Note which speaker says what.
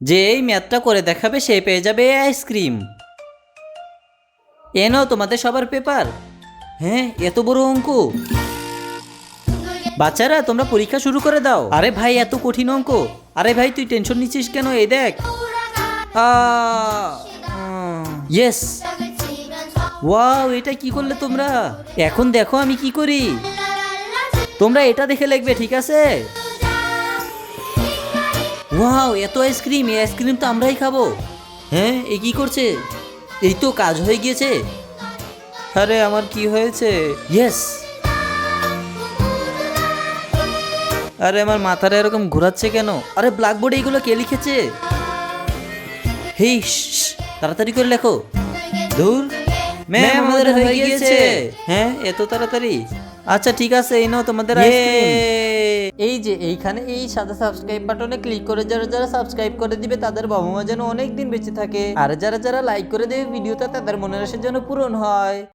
Speaker 1: যে এই ম্যাথটা করে দেখাবে সে পেয়ে যাবে এই আইসক্রিম। এ নাও তোমাদের সবার পেপার। হ্যাঁ, এত বড় অঙ্ক! বাচ্চারা তোমরা পরীক্ষা শুরু করে দাও। আরে ভাই, এত কঠিন অঙ্ক! আরে ভাই, তুই টেনশন নিচ্ছিস কেন? এই দেখ। ইয়েস! ওয়াও, এটা কি করলে তোমরা? এখন দেখো আমি কি করি। তোমরা এটা দেখে লিখবে, ঠিক আছে? ওয়াও, এত আইসক্রিম! এই আইসক্রিম তো আমরাই খাবো। হ্যাঁ, এ কি করছে? এই তো কাজ হয়ে গিয়েছে। আরে আমার কি হয়েছে? ইয়েস! আরে আমার মাথাটা এরকম ঘোরাচ্ছে কেন? আরে ব্ল্যাকবোর্ডে এগুলো কে লিখেছে? হেই, তাড়াতাড়ি করে লেখো। ধুর, ম্যাম আমাদের হয়ে গিয়েছে। হ্যাঁ, এত তাড়াতাড়ি? আচ্ছা ঠিক আছে, এই নাও তোমাদের আইসক্রিম। এই যে এইখানে এই সাদা সাবস্ক্রাইব বাটনে ক্লিক করে যারা যারা সাবস্ক্রাইব করে দিবে তাদের বাবা মা যেন অনেক দিন বেঁচে থাকে, আর যারা যারা লাইক করে দেবে ভিডিওটা তাদের মনের আশা যেন পূরণ হয়।